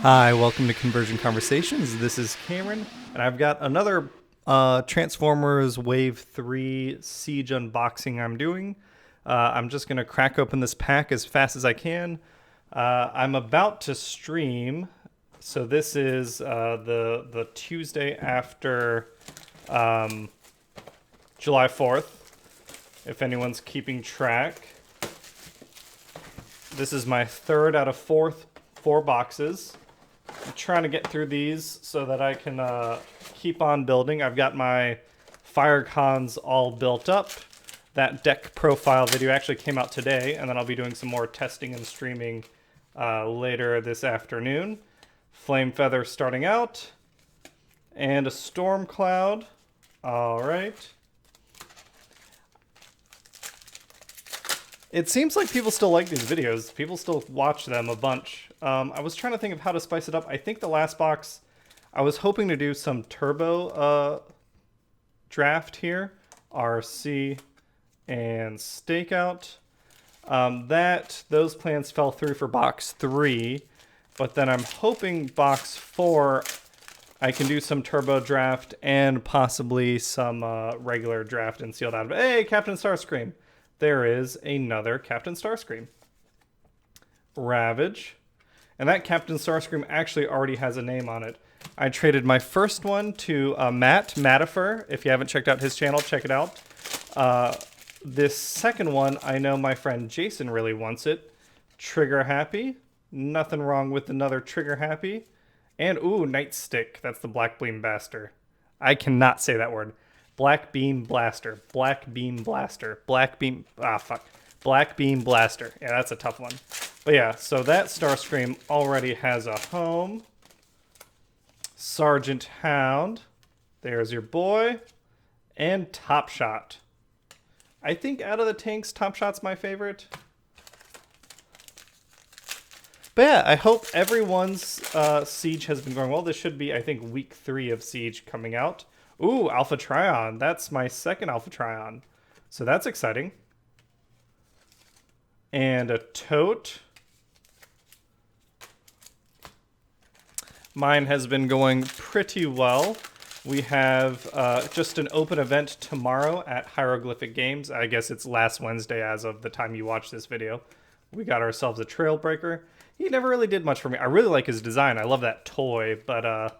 Hi, welcome to Conversion Conversations. This is Cameron, and I've got another Transformers Wave 3 Siege unboxing I'm doing. I'm just going to crack open this pack as fast as I can. I'm about to stream, so this is the Tuesday after July 4th, if anyone's keeping track. This is my third out of four boxes. I'm trying to get through these so that I can keep on building. I've got my fire cons all built up. That deck profile video actually came out today, and then I'll be doing some more testing and streaming later this afternoon. Flame Feather starting out, and a Storm Cloud. All right. It seems like people still like these videos. People still watch them a bunch. I was trying to think of how to spice it up. I think the last box, I was hoping to do some turbo draft here. RC and Stakeout. Those plans fell through for box 3. But then I'm hoping box 4, I can do some turbo draft and possibly some regular draft and sealed out of it. Hey, Captain Starscream. There is another Captain Starscream. Ravage. And that Captain Starscream actually already has a name on it. I traded my first one to Matt Matifer. If you haven't checked out his channel, check it out. This second one, I know my friend Jason really wants it. Trigger Happy. Nothing wrong with another Trigger Happy. And, ooh, Nightstick. That's the Black Beam Blaster. I cannot say that word. Black Beam Blaster. Black Beam Blaster. Black Beam... Black Beam Blaster. Yeah, that's a tough one. But yeah, so that Starscream already has a home. Sergeant Hound. There's your boy. And Top Shot. I think out of the tanks, Top Shot's my favorite. But yeah, I hope everyone's Siege has been going well. This should be, I think, week 3 of Siege coming out. Ooh, Alpha Trion. That's my second Alpha Trion. So that's exciting. And a Tote. Mine has been going pretty well. We have just an open event tomorrow at Hieroglyphic Games. I guess it's last Wednesday as of the time you watch this video. We got ourselves a Trailbreaker. He never really did much for me. I really like his design. I love that toy, but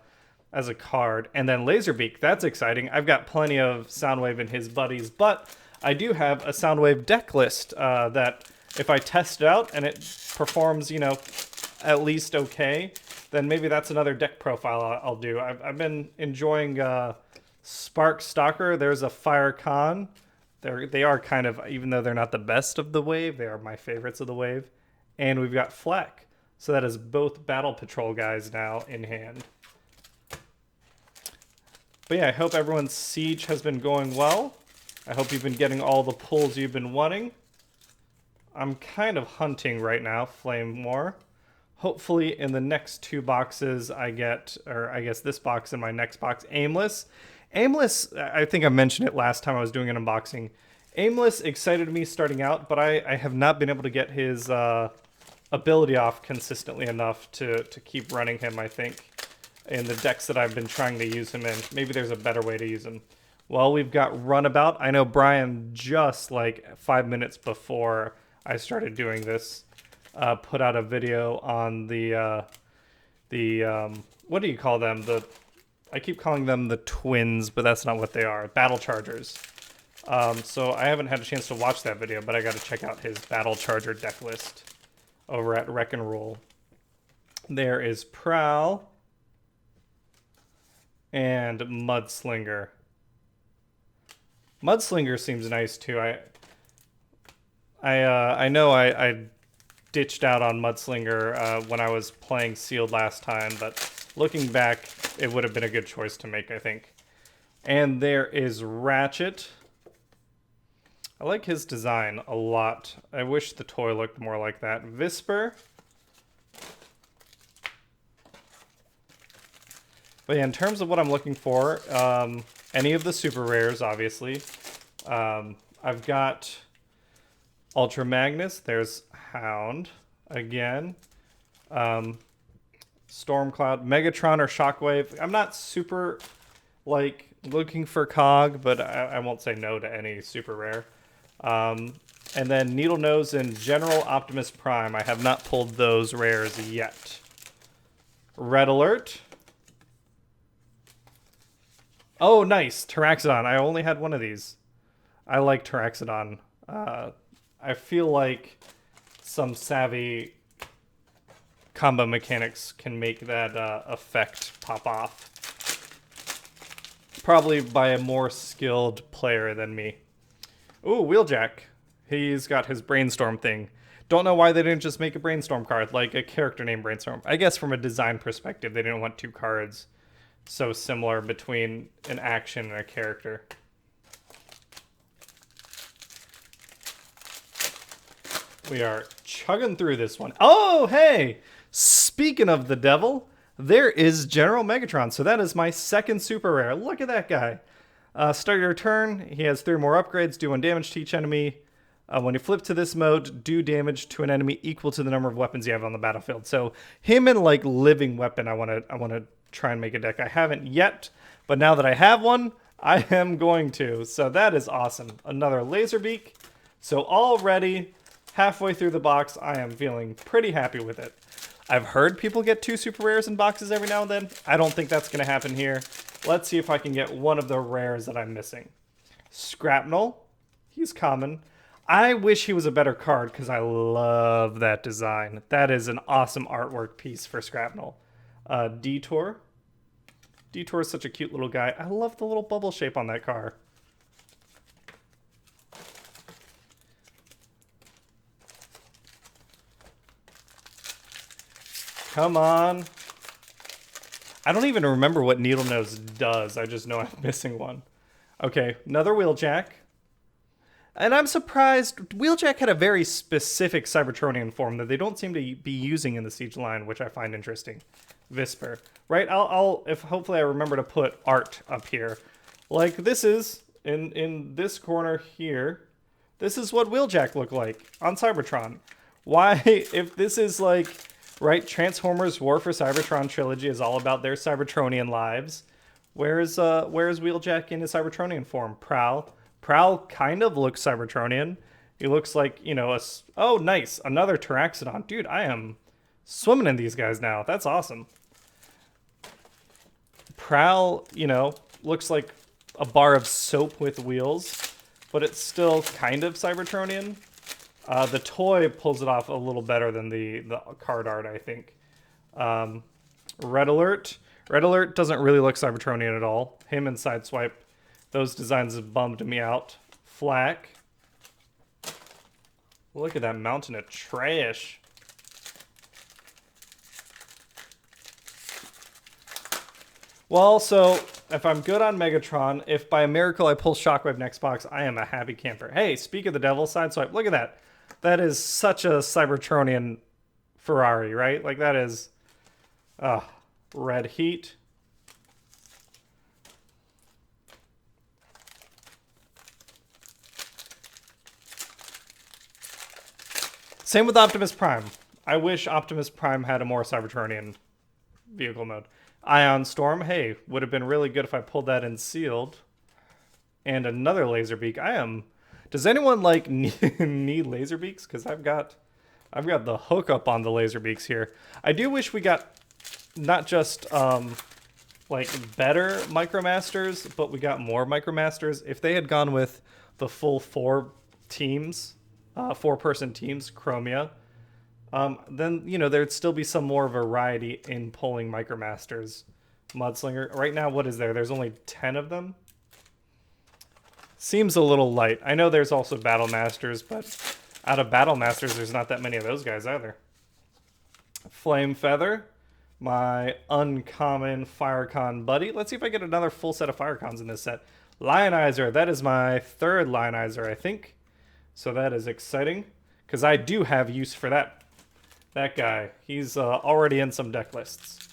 as a card. And then Laserbeak, that's exciting. I've got plenty of Soundwave and his buddies, but I do have a Soundwave deck list that if I test it out and it performs, you know, at least okay, then maybe that's another deck profile I'll do. I've been enjoying Spark Stalker. There's a Fire Con. They are kind of, even though they're not the best of the wave, they are my favorites of the wave. And we've got Fleck. So that is both Battle Patrol guys now in hand. But yeah, I hope everyone's Siege has been going well. I hope you've been getting all the pulls you've been wanting. I'm kind of hunting right now, Flame War. Hopefully in the next 2 boxes I get, or I guess this box and my next box, Aimless. Aimless, I think I mentioned it last time I was doing an unboxing. Aimless excited me starting out, but I have not been able to get his ability off consistently enough to keep running him, I think, in the decks that I've been trying to use him in. Maybe there's a better way to use him. Well, we've got Runabout. I know Brian, just like 5 minutes before I started doing this, put out a video on the what do you call them? I keep calling them the twins, but that's not what they are. Battle Chargers. So I haven't had a chance to watch that video, but I got to check out his Battle Charger deck list over at Wreck and Roll. There is Prowl and Mudslinger. Mudslinger seems nice too. I know I ditched out on Mudslinger when I was playing Sealed last time, but looking back, it would have been a good choice to make, I think. And there is Ratchet. I like his design a lot. I wish the toy looked more like that. Visper. But yeah, in terms of what I'm looking for, any of the super rares, obviously. I've got Ultra Magnus. There's Hound again. Stormcloud, Megatron, or Shockwave. I'm not super, like, looking for Cog, but I won't say no to any super rare. And then Needle Nose and General Optimus Prime. I have not pulled those rares yet. Red Alert. Oh, nice. Terraxodon. I only had one of these. I like Terraxodon. I feel like some savvy combo mechanics can make that effect pop off. Probably by a more skilled player than me. Ooh, Wheeljack. He's got his Brainstorm thing. Don't know why they didn't just make a Brainstorm card, like a character named Brainstorm. I guess from a design perspective, they didn't want two cards so similar between an action and a character. We are chugging through this one. Oh, hey! Speaking of the devil, there is General Megatron. So that is my second super rare. Look at that guy. Start your turn. He has 3 more upgrades. Do 1 damage to each enemy. When you flip to this mode, do damage to an enemy equal to the number of weapons you have on the battlefield. So him and like living weapon, I want to try and make a deck. I haven't yet, but now that I have one, I am going to. So that is awesome. Another Laserbeak. So already halfway through the box, I am feeling pretty happy with it. I've heard people get 2 super rares in boxes every now and then. I don't think that's going to happen here. Let's see if I can get one of the rares that I'm missing. Scrapnel. He's common. I wish he was a better card because I love that design. That is an awesome artwork piece for Scrapnel. Detour. Detour is such a cute little guy. I love the little bubble shape on that car. Come on. I don't even remember what Needle Nose does. I just know I'm missing one. Okay, another Wheeljack. And I'm surprised. Wheeljack had a very specific Cybertronian form that they don't seem to be using in the Siege line, which I find interesting. Visper. Right? If hopefully I remember to put art up here. Like this is, in this corner here, this is what Wheeljack looked like on Cybertron. Why, if this is like, right, Transformers War for Cybertron trilogy is all about their Cybertronian lives. Where's Wheeljack in his Cybertronian form? Prowl. Prowl kind of looks Cybertronian. He looks like, you know, oh, nice. Another Terraxodon. Dude, I am swimming in these guys now. That's awesome. Prowl, you know, looks like a bar of soap with wheels, but it's still kind of Cybertronian. The toy pulls it off a little better than the card art, I think. Red Alert. Red Alert doesn't really look Cybertronian at all. Him and Sideswipe. Those designs have bummed me out. Flak. Look at that mountain of trash. Well, so if I'm good on Megatron, if by a miracle I pull Shockwave next box, I am a happy camper. Hey, speak of the devil, Sideswipe. Look at that. That is such a Cybertronian Ferrari, right? Like that is Red Heat. Same with Optimus Prime. I wish Optimus Prime had a more Cybertronian vehicle mode. Ion Storm, hey, would have been really good if I pulled that in sealed. And another Laserbeak. Does anyone like need Laserbeaks? Because I've got the hookup on the Laserbeaks here. I do wish we got not just like better Micromasters, but we got more Micromasters. If they had gone with the full 4 teams, 4-person teams, Chromia, then, you know, there'd still be some more variety in pulling Micromasters. Mudslinger. Right now, what is there? There's only 10 of them. Seems a little light. I know there's also Battle Masters, but out of Battle Masters, there's not that many of those guys either. Flame Feather. My uncommon Firecon buddy. Let's see if I get another full set of Firecons in this set. Lionizer. That is my 3rd Lionizer, I think. So that is exciting, because I do have use for that guy. He's already in some deck lists.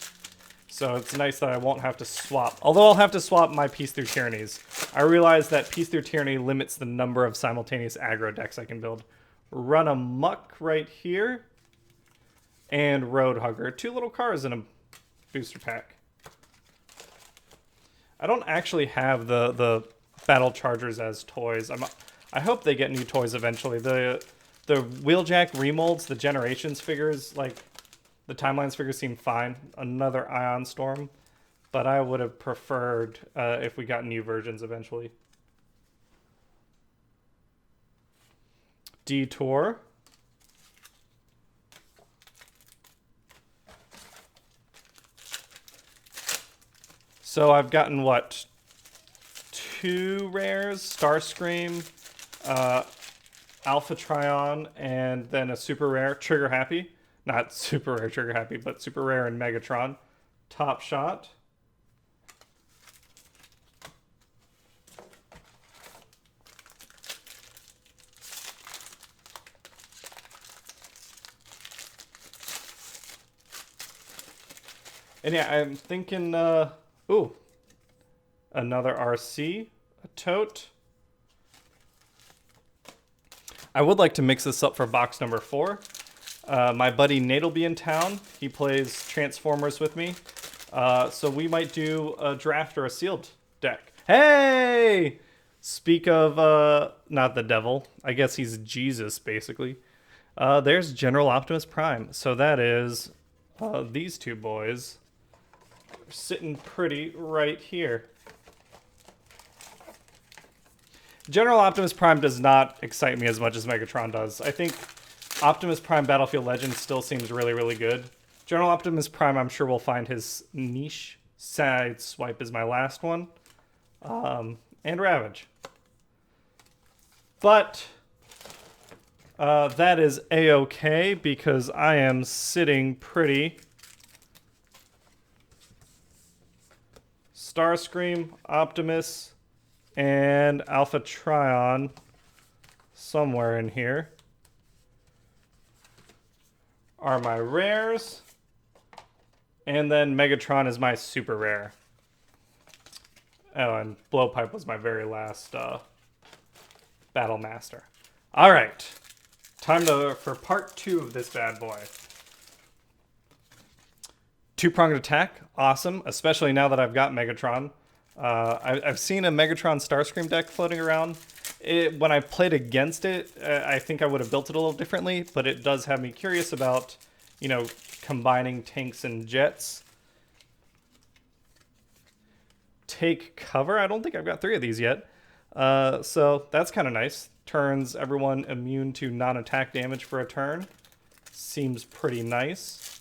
So it's nice that I won't have to swap. Although I'll have to swap my Peace Through Tyrannies. I realize that Peace Through Tyranny limits the number of simultaneous aggro decks I can build. Run Amok right here. And Road Hugger. 2 little cars in booster pack. I don't actually have the Battle Chargers as toys. I hope they get new toys eventually. The Wheeljack remolds, the Generations figures, like the Timelines figures seem fine. Another Ion Storm, but I would have preferred if we got new versions eventually. Detour. So I've gotten, what, 2 rares, Starscream, Alpha Trion, and then a super rare, Trigger Happy. Not super rare Trigger Happy, but super rare and Megatron. Top Shot. And yeah, I'm thinking, ooh, another RC, a tote. I would like to mix this up for box number 4. My buddy Nate will be in town. He plays Transformers with me. So we might do a draft or a sealed deck. Hey! Speak of, not the devil. I guess he's Jesus, basically. There's General Optimus Prime. So that is these two boys. Sitting pretty right here. General Optimus Prime does not excite me as much as Megatron does. I think Optimus Prime Battlefield Legends still seems really, really good. General Optimus Prime, I'm sure will find his niche. Sideswipe is my last one. And Ravage. But that is A-okay because I am sitting pretty. Starscream, Optimus, and Alpha Trion somewhere in here are my rares. And then Megatron is my super rare. Oh, and Blowpipe was my very last Battle Master. All right. Time for part 2 of this bad boy. 2-pronged attack, awesome, especially now that I've got Megatron. I've seen a Megatron Starscream deck floating around. When I played against it, I think I would have built it a little differently, but it does have me curious about, you know, combining tanks and jets. Take cover. I don't think I've got 3 of these yet. So that's kind of nice. Turns everyone immune to non-attack damage for a turn. Seems pretty nice.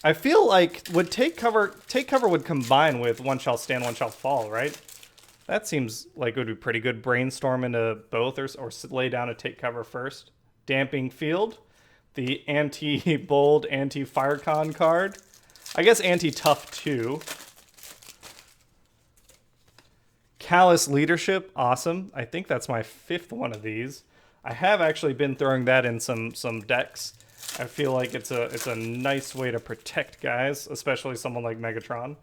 I feel like would take cover would combine with One Shall Stand, One Shall Fall, right? That seems like it would be pretty good. Brainstorm into both or lay down a take cover first. Damping Field. The anti-bold, anti-firecon card. I guess anti-tough too. Callous Leadership, awesome. I think that's my 5th one of these. I have actually been throwing that in some decks. I feel like it's a nice way to protect guys, especially someone like Megatron.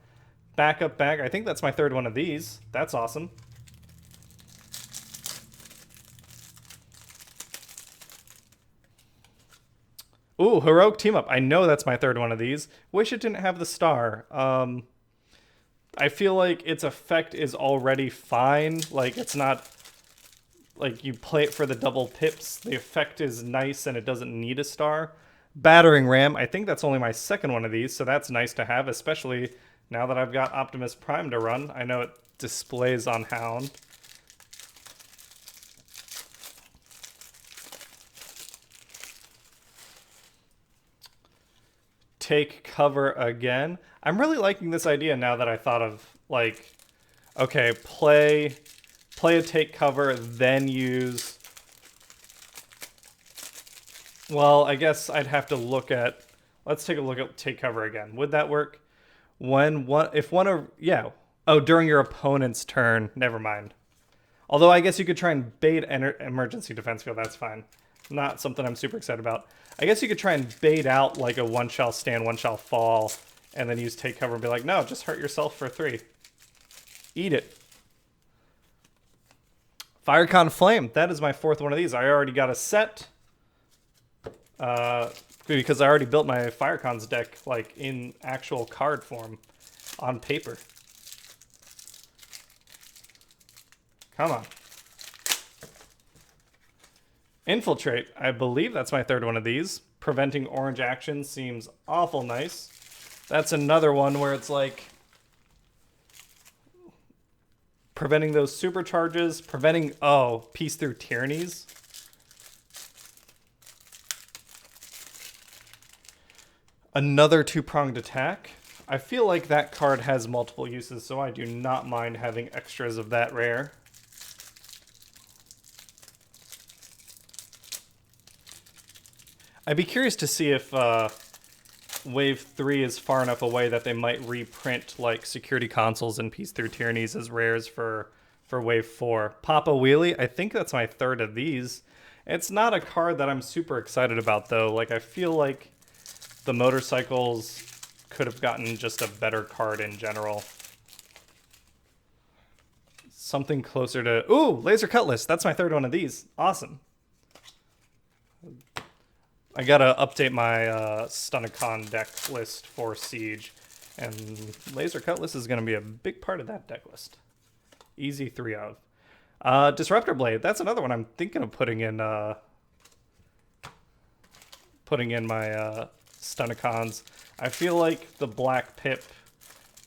Backup Bag, I think that's my 3rd one of these. That's awesome. Ooh, Heroic Team Up. I know that's my 3rd one of these. Wish it didn't have the star. I feel like its effect is already fine. Like, it's not like you play it for the double pips. The effect is nice and it doesn't need a star. Battering Ram, I think that's only my 2nd one of these, so that's nice to have, especially now that I've got Optimus Prime to run. I know it displays on Hound. Take cover again. I'm really liking this idea now that I thought of, like, okay, play a take cover, then use... Well, I guess I'd have to look at... Let's take a look at take cover again. Would that work? Yeah. Oh, during your opponent's turn. Never mind. Although I guess you could try and bait emergency defense field. That's fine. Not something I'm super excited about. I guess you could try and bait out like a One Shall Stand, One Shall Fall, and then use take cover and be like, no, just hurt yourself for 3. Eat it. Firecon Flame. That is my 4th one of these. I already got a set. because I already built my Firecons deck like in actual card form on paper. Come on. Infiltrate. I believe that's my third one of these. Preventing orange action seems awful nice. That's another one where it's like preventing those supercharges, preventing, Peace Through Tyrannies. Another two-pronged attack. I feel like that card has multiple uses, so I do not mind having extras of that rare. I'd be curious to see if Wave 3 is far enough away that they might reprint like Security Consoles and Peace Through Tyrannies as rares for Wave 4. Papa Wheelie, I think that's my third of these. It's not a card that I'm super excited about though. Like I feel like the motorcycles could have gotten just a better card in general. Something closer to... Ooh, Laser Cutlass. That's my third one of these. Awesome. I gotta update my Stunnicon deck list for Siege, and Laser Cutlass is gonna be a big part of that deck list. Easy 3 of. Disruptor Blade, that's another one I'm thinking of putting in my Stunnicons. I feel like the black pip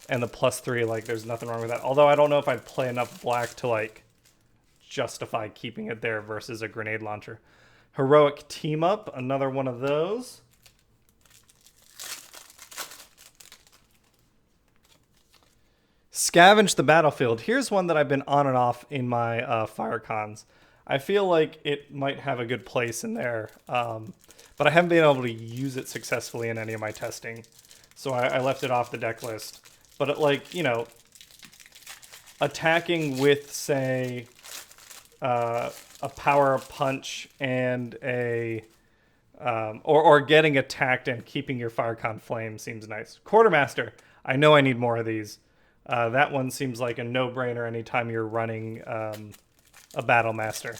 and the +3, like there's nothing wrong with that. Although I don't know if I'd play enough black to like justify keeping it there versus a grenade launcher. Heroic Team Up, another one of those. Scavenge the Battlefield. Here's one that I've been on and off in my Firecons. I feel like it might have a good place in there, but I haven't been able to use it successfully in any of my testing. So I left it off the deck list. But like, you know, attacking with, say, a power punch and a or getting attacked and keeping your Firecon flame seems nice. Quartermaster, I know I need more of these. That one seems like a no-brainer anytime you're running a Battle Master.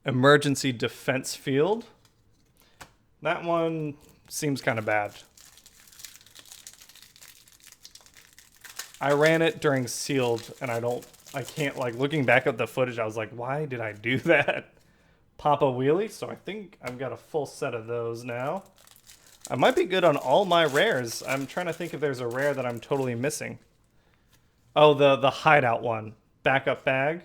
Emergency Defense Field. That one seems kind of bad. I ran it during sealed, and I can't, like, looking back at the footage, I was like, why did I do that? Papa Wheelie, so I think I've got a full set of those now. I might be good on all my rares. I'm trying to think if there's a rare that I'm totally missing. Oh, the hideout one. Backup bag.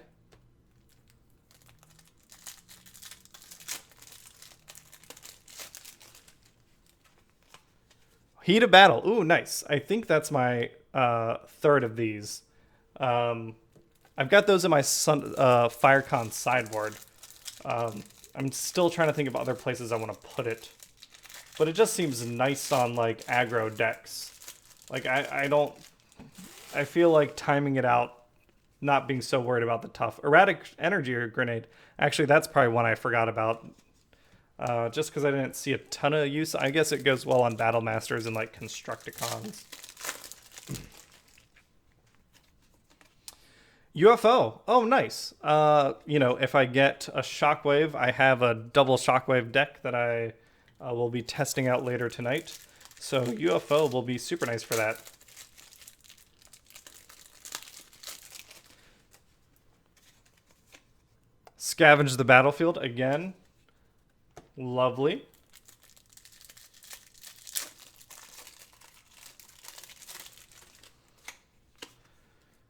Heat of Battle. Ooh, nice. I think that's my third of these. I've got those in my Firecon sideboard. I'm still trying to think of other places I want to put it. But it just seems nice on, like, aggro decks. Like, I feel like timing it out, not being so worried about the tough. Erratic Energy or Grenade. Actually, that's probably one I forgot about. Just because I didn't see a ton of use. I guess it goes well on Battle Masters and, like, Constructicons. UFO. Oh, nice. You know, if I get a Shockwave, I have a double Shockwave deck that I will be testing out later tonight. So UFO will be super nice for that. Scavenge the Battlefield again. Lovely.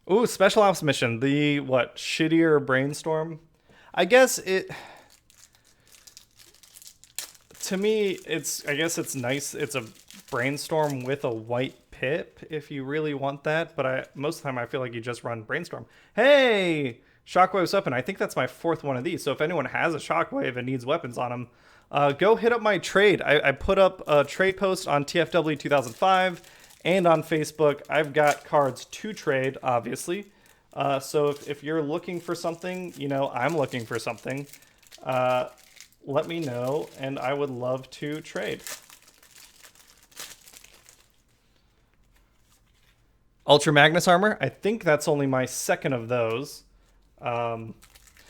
Ooh, Special Ops Mission. The, what, shittier Brainstorm? I guess it... To me, I guess it's nice. It's a Brainstorm with a white pip, if you really want that. But most of the time, I feel like you just run Brainstorm. Hey! Shockwave's up, and I think that's my fourth one of these. So if anyone has a Shockwave and needs weapons on them, go hit up my trade. I put up a trade post on TFW 2005 and on Facebook. I've got cards to trade, obviously. So if you're looking for something, you know, I'm looking for something, let me know, and I would love to trade. Ultra Magnus Armor. I think that's only my second of those.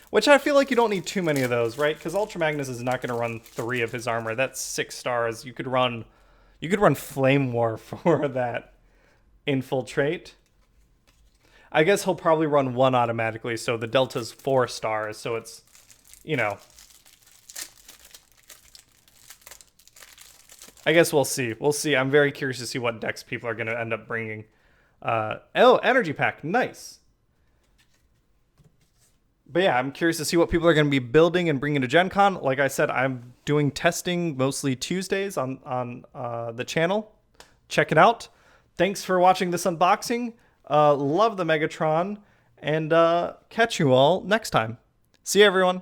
Which I feel like you don't need too many of those, right? Because Ultra Magnus is not going to run 3 of his armor. That's 6 stars. You could run Flame War for that infiltrate. I guess he'll probably run 1 automatically, so the delta's 4 stars. So it's, you know, I guess we'll see. We'll see. I'm very curious to see what decks people are going to end up bringing. Oh, energy pack, nice. But yeah, I'm curious to see what people are going to be building and bringing to Gen Con. Like I said, I'm doing testing mostly Tuesdays on the channel. Check it out. Thanks for watching this unboxing. Love the Megatron. And catch you all next time. See you, everyone.